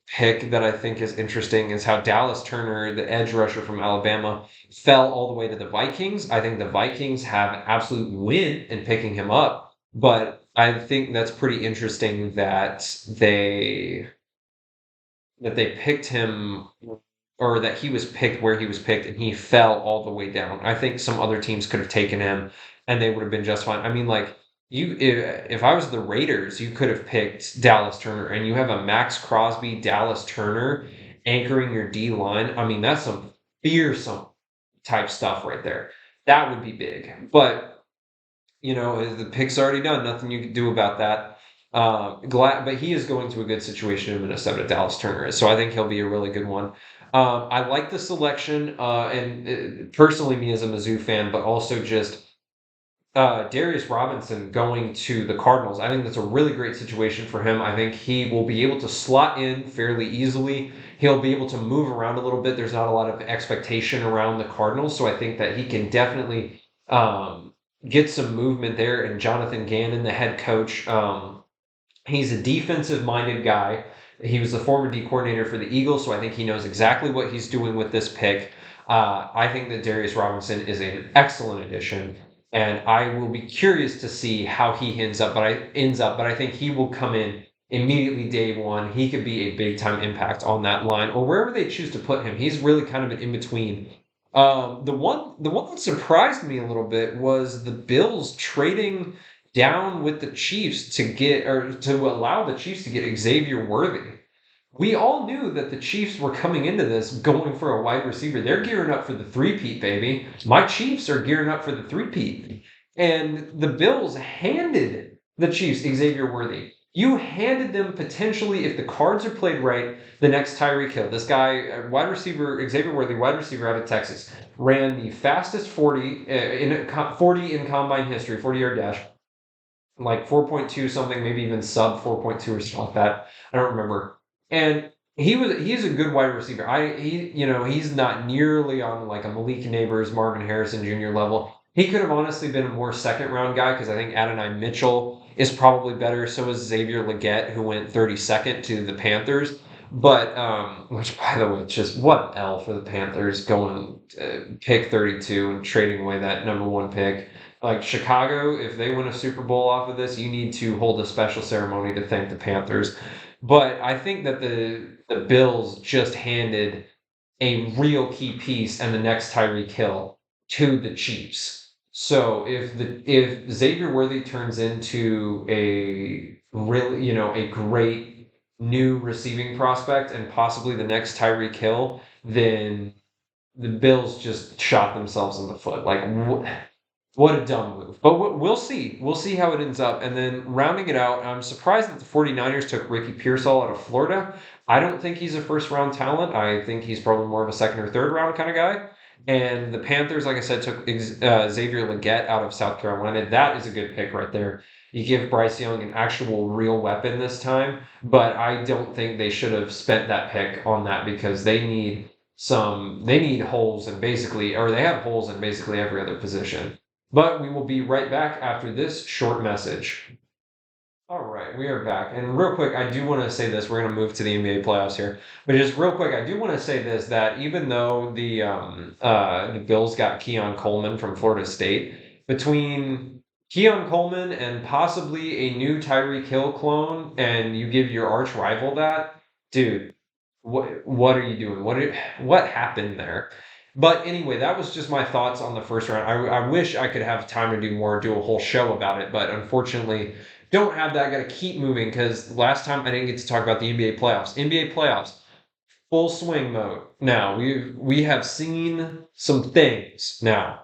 pick that I think is interesting is how Dallas Turner, the edge rusher from Alabama, fell all the way to the Vikings. I think the Vikings have an absolute win in picking him up, but I think that's pretty interesting that they picked him, or that he was picked where he was picked and he fell all the way down. I think some other teams could have taken him and they would have been just fine. I mean, like, if I was the Raiders, you could have picked Dallas Turner, and you have a Max Crosby, Dallas Turner anchoring your D line. I mean, that's some fearsome type stuff right there. That would be big. But the pick's already done. Nothing you can do about that. But he is going to a good situation in Minnesota. Dallas Turner is, so I think he'll be a really good one. I like the selection, and personally, me as a Mizzou fan, but also just Darius Robinson going to the Cardinals. I think that's a really great situation for him. I think he will be able to slot in fairly easily. He'll be able to move around a little bit. There's not a lot of expectation around the Cardinals, so I think that he can definitely get some movement there. And Jonathan Gannon, the head coach, he's a defensive-minded guy. He was the former D coordinator for the Eagles, so I think he knows exactly what he's doing with this pick. I think that Darius Robinson is an excellent addition, and I will be curious to see how he ends up. But I think he will come in immediately day one. He could be a big time impact on that line or wherever they choose to put him. He's really kind of an in between. The one that surprised me a little bit was the Bills trading down with the Chiefs to allow the Chiefs to get Xavier Worthy. We all knew that the Chiefs were coming into this going for a wide receiver. They're gearing up for the three-peat, baby. My Chiefs are gearing up for the three-peat. And the Bills handed the Chiefs Xavier Worthy. You handed them potentially, if the cards are played right, the next Tyreek Hill. This guy, wide receiver, Xavier Worthy, wide receiver out of Texas, ran the fastest 40 in combine history, 40-yard dash, like 4.2 something, maybe even sub 4.2 or something like that. I don't remember. And he's a good wide receiver. He's not nearly on like a Malik Neighbors, Marvin Harrison Jr. level. He could have honestly been a more second round guy because I think Adonai Mitchell is probably better. So is Xavier Legette, who went 32nd to the Panthers. But which, by the way, just what an L for the Panthers going pick 32 and trading away that number one pick. Like Chicago, if they win a Super Bowl off of this, you need to hold a special ceremony to thank the Panthers. But I think that the Bills just handed a real key piece and the next Tyreek Hill to the Chiefs. So if Xavier Worthy turns into a really a great new receiving prospect and possibly the next Tyreek Hill, then the Bills just shot themselves in the foot. Like what a dumb move. But we'll see. We'll see how it ends up. And then rounding it out, I'm surprised that the 49ers took Ricky Pearsall out of Florida. I don't think he's a first-round talent. I think he's probably more of a second or third-round kind of guy. And the Panthers, like I said, took Xavier Legette out of South Carolina. That is a good pick right there. You give Bryce Young an actual real weapon this time, but I don't think they should have spent that pick on that because they need holes in basically, or they have holes in basically every other position. But we will be right back after this short message. All right, we are back. And real quick, I do want to say this. We're going to move to the NBA playoffs here. But just real quick, I do want to say this, that even though the Bills got Keon Coleman from Florida State, between Keon Coleman and possibly a new Tyreek Hill clone, and you give your arch rival that, dude, what are you doing? What happened there? But anyway, that was just my thoughts on the first round. I wish I could have time to do a whole show about it, but unfortunately, don't have that. Got to keep moving because last time I didn't get to talk about the NBA playoffs. NBA playoffs, full swing mode. Now we have seen some things. Now,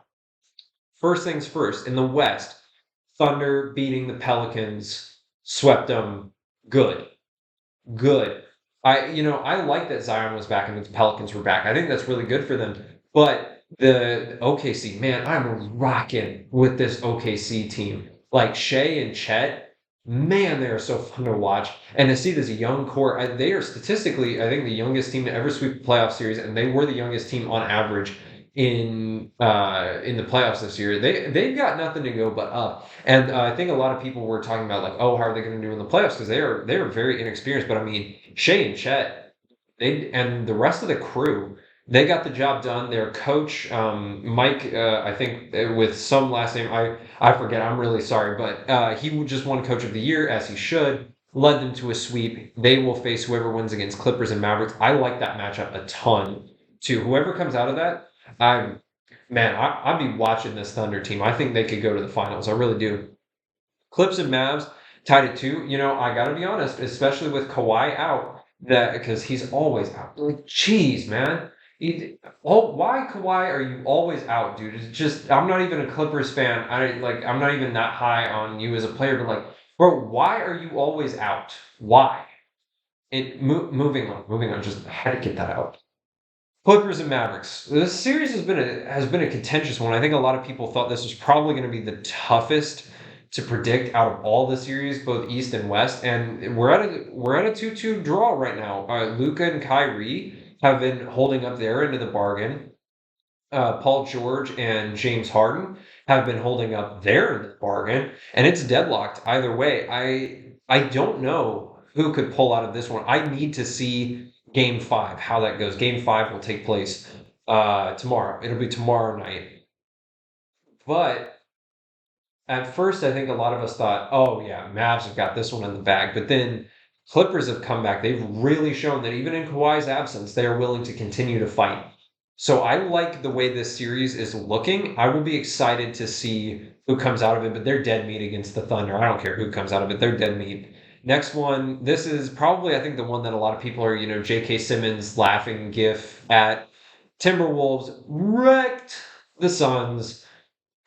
first things first. In the West, Thunder beating the Pelicans, swept them. Good. I like that Zion was back and the Pelicans were back. I think that's really good for them. But the OKC, man, I'm rocking with this OKC team. like Shea and Chet, man, they are so fun to watch. And to see this young core, they are statistically, I think, the youngest team to ever sweep a playoff series, and they were the youngest team on average in the playoffs this year. They've got nothing to go but up. And I think a lot of people were talking about like, oh, how are they going to do in the playoffs? Because they are very inexperienced. But I mean, Shea and Chet, they and the rest of the crew, they got the job done. Their coach, Mike, I think with some last name, I forget. I'm really sorry, but he just won Coach of the Year as he should. Led them to a sweep. They will face whoever wins against Clippers and Mavericks. I like that matchup a ton. Too. Whoever comes out of that, I'm man. I'd be watching this Thunder team. I think they could go to the finals. I really do. Clips and Mavs tied it 2. I got to be honest, especially with Kawhi out, that because he's always out. Like, jeez, man. Why Kawhi are you always out, dude? It's just I'm not even a Clippers fan. I'm not even that high on you as a player, but like, bro, why are you always out? Why? Moving on. Just had to get that out. Clippers and Mavericks. This series has been a contentious one. I think a lot of people thought this was probably going to be the toughest to predict out of all the series, both East and West. And we're at a 2-2 draw right now. Luka and Kyrie have been holding up their end of the bargain. Paul George and James Harden have been holding up their end of the bargain, and it's deadlocked either way. I don't know who could pull out of this one. I need to see Game 5, how that goes. Game 5 will take place tomorrow. It'll be tomorrow night. But at first, I think a lot of us thought, oh, yeah, Mavs have got this one in the bag. But then Clippers have come back. They've really shown that even in Kawhi's absence, they are willing to continue to fight. So I like the way this series is looking. I will be excited to see who comes out of it, but they're dead meat against the Thunder. I don't care who comes out of it. They're dead meat. Next one, this is probably, I think, the one that a lot of people are, J.K. Simmons laughing gif at. Timberwolves wrecked the Suns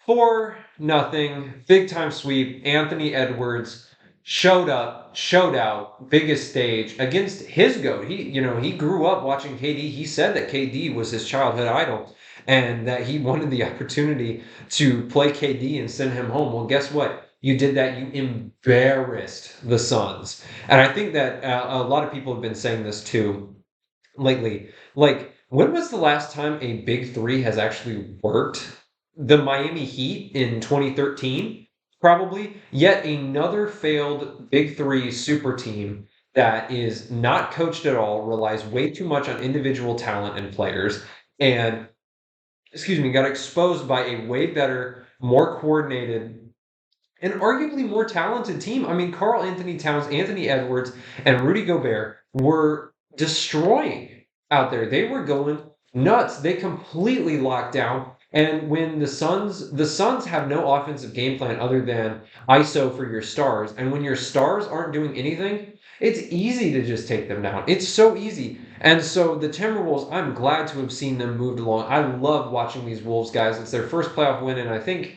4-0, big time sweep. Anthony Edwards showed up, showed out, biggest stage against his GOAT. He grew up watching KD. He said that KD was his childhood idol and that he wanted the opportunity to play KD and send him home. Well, guess what? You did that. You embarrassed the Suns. And I think that a lot of people have been saying this too lately. Like, when was the last time a big three has actually worked? The Miami Heat in 2013, probably. Yet another failed big three super team that is not coached at all, relies way too much on individual talent and players, and, got exposed by a way better, more coordinated, and arguably more talented team. I mean, Carl Anthony Towns, Anthony Edwards, and Rudy Gobert were destroying out there. They were going nuts. They completely locked down. And when the Suns have no offensive game plan other than ISO for your stars. And when your stars aren't doing anything, it's easy to just take them down. It's so easy. And so the Timberwolves, I'm glad to have seen them moved along. I love watching these Wolves guys. It's their first playoff win, and I think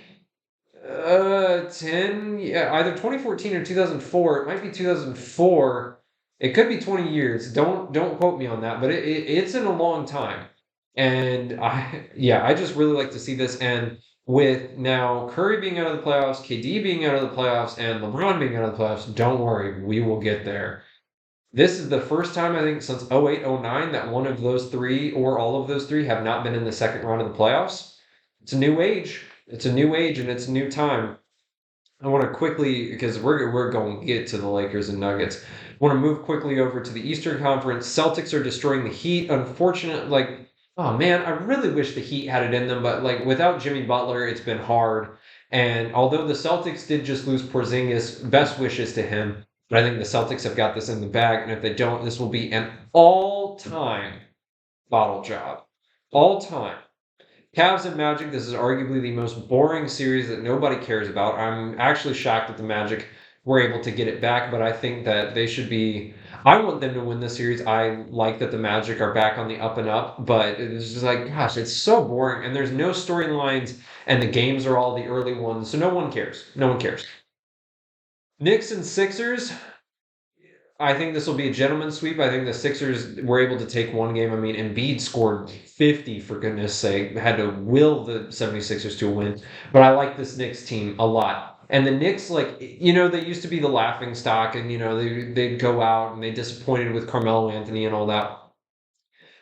10, yeah, either 2014 or 2004. It might be 2004. It could be 20 years. Don't quote me on that, but it's in a long time. And I just really like to see this. And with now Curry being out of the playoffs, KD being out of the playoffs, and LeBron being out of the playoffs, don't worry, we will get there. This is the first time, I think, since 08, 09 that one of those three or all of those three have not been in the second round of the playoffs. It's a new age. It's a new age and it's a new time. I want to quickly, because we're going to get to the Lakers and Nuggets. I want to move quickly over to the Eastern Conference. Celtics are destroying the Heat. Unfortunately, oh man, I really wish the Heat had it in them, but without Jimmy Butler, it's been hard. And although the Celtics did just lose Porzingis, best wishes to him. But I think the Celtics have got this in the bag, and if they don't, this will be an all-time bottle job. All-time. Cavs and Magic, this is arguably the most boring series that nobody cares about. I'm actually shocked that the Magic were able to get it back, but I think that they should be. I want them to win this series. I like that the Magic are back on the up and up, but it's just gosh, it's so boring, and there's no storylines, and the games are all the early ones, so no one cares. No one cares. Knicks and Sixers. I think this will be a gentleman's sweep. I think the Sixers were able to take one game. I mean, Embiid scored 50, for goodness sake. Had to will the 76ers to a win. But I like this Knicks team a lot. And the Knicks, like, they used to be the laughing stock, and they'd go out and they disappointed with Carmelo Anthony and all that.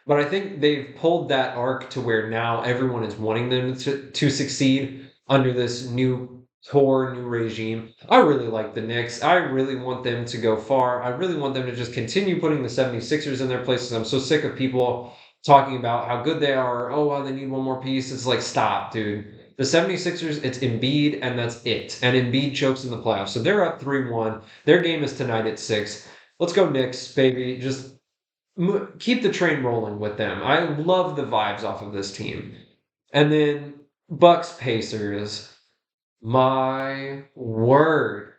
But I think they've pulled that arc to where now everyone is wanting them to succeed under this new core, new regime. I really like the Knicks. I really want them to go far. I really want them to just continue putting the 76ers in their places. I'm so sick of people talking about how good they are. Oh, wow, they need one more piece. It's like, stop, dude. The 76ers, it's Embiid, and that's it. And Embiid chokes in the playoffs. So they're up 3-1. Their game is tonight at 6. Let's go Knicks, baby. Just keep the train rolling with them. I love the vibes off of this team. And then Bucks Pacers. My word.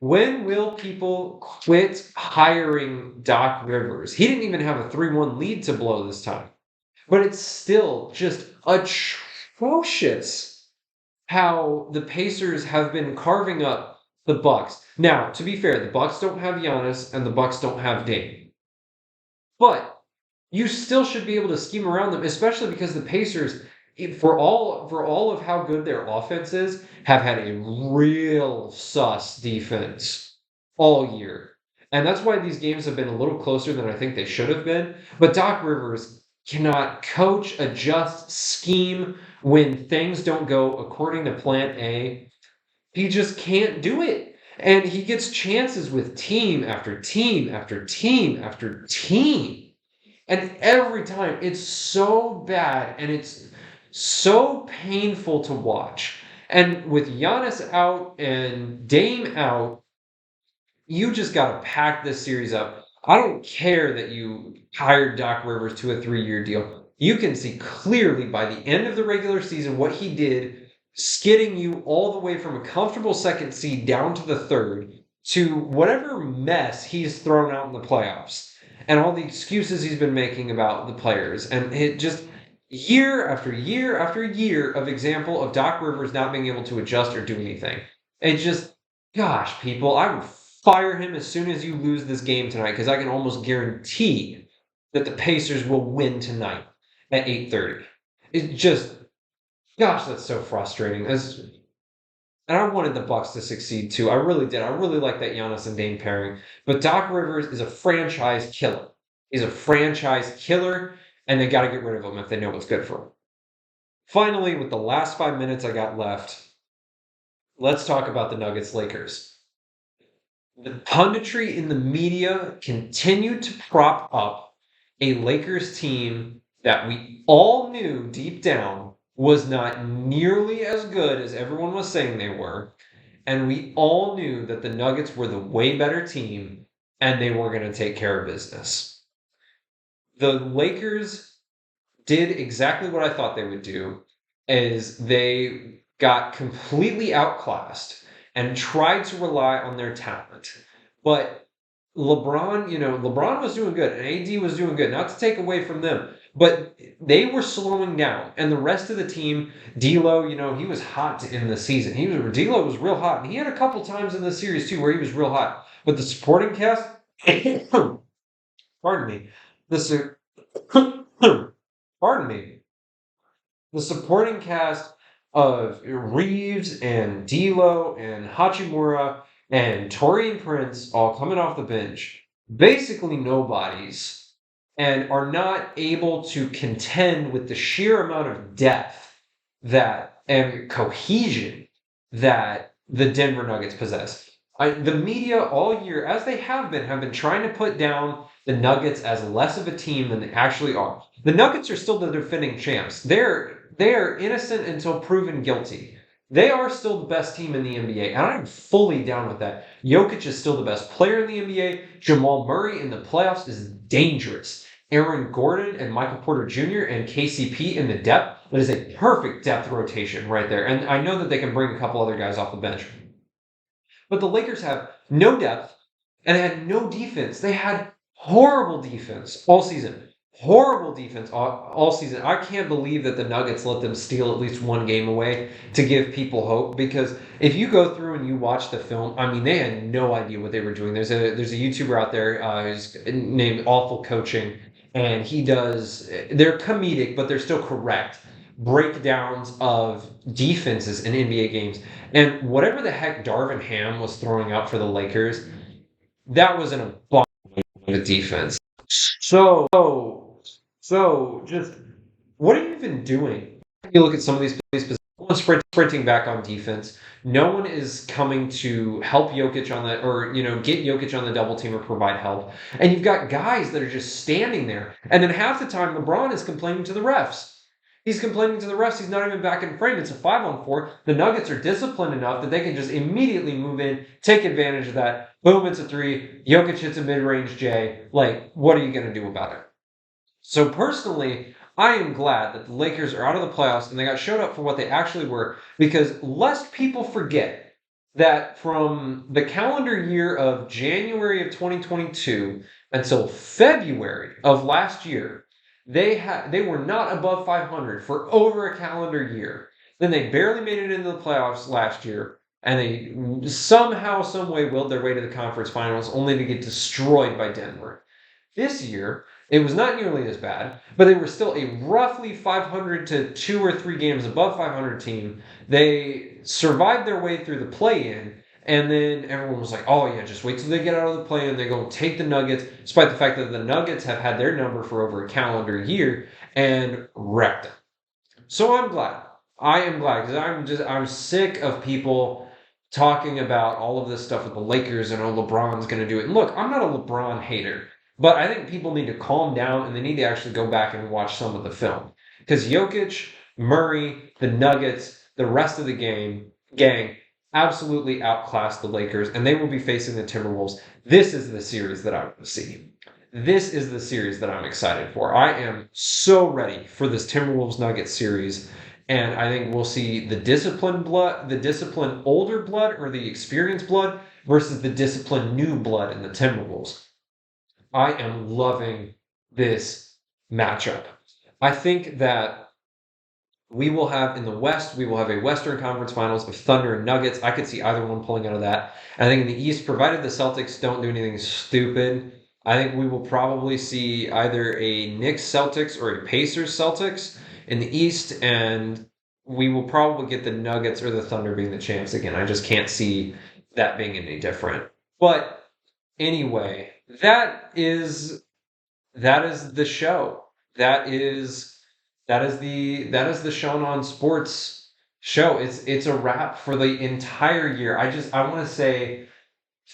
When will people quit hiring Doc Rivers? He didn't even have a 3-1 lead to blow this time. But it's still just atrocious how the Pacers have been carving up the Bucks. Now, to be fair, the Bucks don't have Giannis and the Bucks don't have Dame. But you still should be able to scheme around them, especially because the Pacers, for all of how good their offense is, have had a real sus defense all year. And that's why these games have been a little closer than I think they should have been. But Doc Rivers cannot coach, adjust, scheme when things don't go according to plan A. He just can't do it. And he gets chances with team after team after team after team. And every time it's so bad and it's so painful to watch. And with Giannis out and Dame out, you just got to pack this series up. I don't care that you hired Doc Rivers to a 3-year deal. You can see clearly by the end of the regular season what he did, skidding you all the way from a comfortable second seed down to the third to whatever mess he's thrown out in the playoffs and all the excuses he's been making about the players. And it just year after year after year of example of Doc Rivers not being able to adjust or do anything. It just, gosh, people, I would fire him as soon as you lose this game tonight because I can almost guarantee that the Pacers will win tonight at 8:30. It just, gosh, that's so frustrating. And I wanted the Bucks to succeed too. I really did. I really like that Giannis and Dame pairing. But Doc Rivers is a franchise killer. He's a franchise killer, and they got to get rid of him if they know what's good for him. Finally, with the last 5 minutes I got left, let's talk about the Nuggets Lakers. The punditry in the media continued to prop up a Lakers team that we all knew deep down was not nearly as good as everyone was saying they were. And we all knew that the Nuggets were the way better team and they were going to take care of business. The Lakers did exactly what I thought they would do, is they got completely outclassed and tried to rely on their talent. But LeBron was doing good and AD was doing good, not to take away from them. But they were slowing down, and the rest of the team, D'Lo, he was hot to end the season. D'Lo was real hot, and he had a couple times in the series too where he was real hot. But the supporting cast, pardon me, pardon me, the supporting cast of Reeves and D'Lo and Hachimura and Torian Prince all coming off the bench, basically nobodies, and are not able to contend with the sheer amount of depth and cohesion that the Denver Nuggets possess. The media all year, as they have been trying to put down the Nuggets as less of a team than they actually are. The Nuggets are still the defending champs. They're innocent until proven guilty. They are still the best team in the NBA, and I'm fully down with that. Jokic is still the best player in the NBA. Jamal Murray in the playoffs is dangerous. Aaron Gordon and Michael Porter Jr. and KCP in the depth, that is a perfect depth rotation right there. And I know that they can bring a couple other guys off the bench. But the Lakers have no depth, and they had no defense. They had horrible defense all season. Horrible defense all season. I can't believe that the Nuggets let them steal at least one game away to give people hope, because if you go through and you watch the film, they had no idea what they were doing. There's a YouTuber out there who's named Awful Coaching, and they're comedic, but they're still correct. breakdowns of defenses in NBA games. And whatever the heck Darvin Ham was throwing up for the Lakers, that was an abomination of defense. So just what are you even doing? You look at some of these positions, no one's sprinting back on defense. No one is coming to help Jokic on that, or get Jokic on the double team or provide help. And you've got guys that are just standing there. And then half the time, LeBron is complaining to the refs. He's complaining to the refs. He's not even back in frame. It's a 5-on-4. The Nuggets are disciplined enough that they can just immediately move in, take advantage of that. Boom, it's a three. Jokic hits a mid-range J. Like, what are you going to do about it? So personally, I am glad that the Lakers are out of the playoffs and they got showed up for what they actually were, because lest people forget that from the calendar year of January of 2022 until February of last year, they were not above 500 for over a calendar year. Then they barely made it into the playoffs last year, and they somehow, some way willed their way to the conference finals, only to get destroyed by Denver. This year, it was not nearly as bad, but they were still a roughly 500 to 2 or 3 games above 500 team. They survived their way through the play-in, and then everyone was like, oh yeah, just wait till they get out of the play-in. They go take the Nuggets, despite the fact that the Nuggets have had their number for over a calendar year and wrecked them. So I'm glad. I am glad, because I'm sick of people talking about all of this stuff with the Lakers and LeBron's going to do it. And look, I'm not a LeBron hater. But I think people need to calm down and they need to actually go back and watch some of the film. Because Jokic, Murray, the Nuggets, the rest of the gang absolutely outclassed the Lakers, and they will be facing the Timberwolves. This is the series that I want to see. This is the series that I'm excited for. I am so ready for this Timberwolves Nuggets series. And I think we'll see the disciplined older blood, or the experienced blood, versus the disciplined new blood in the Timberwolves. I am loving this matchup. I think that we will have in the West, we will have a Western Conference Finals of Thunder and Nuggets. I could see either one pulling out of that. I think in the East, provided the Celtics don't do anything stupid, I think we will probably see either a Knicks Celtics or a Pacers Celtics in the East, and we will probably get the Nuggets or the Thunder being the champs again. I just can't see that being any different. But anyway, that is the show. That is the Shown on Sports show. It's a wrap for the entire year. I want to say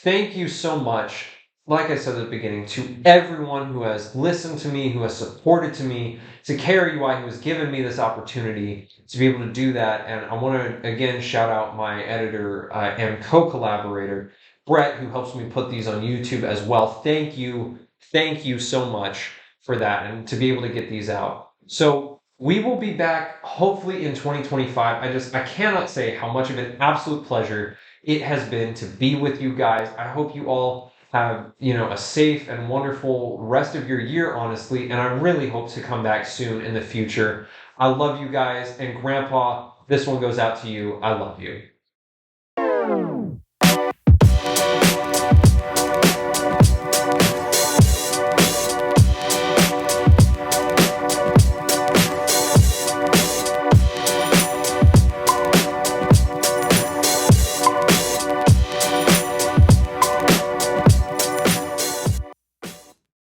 thank you so much, like I said at the beginning, to everyone who has listened to me, who has supported to me, to KRUI, who has given me this opportunity to be able to do that. And I want to again shout out my editor and co-collaborator, Brett, who helps me put these on YouTube as well. Thank you so much for that, and to be able to get these out. So we will be back hopefully in 2025. I cannot say how much of an absolute pleasure it has been to be with you guys. I hope you all have, a safe and wonderful rest of your year, honestly, and I really hope to come back soon in the future. I love you guys, and Grandpa, this one goes out to you. I love you.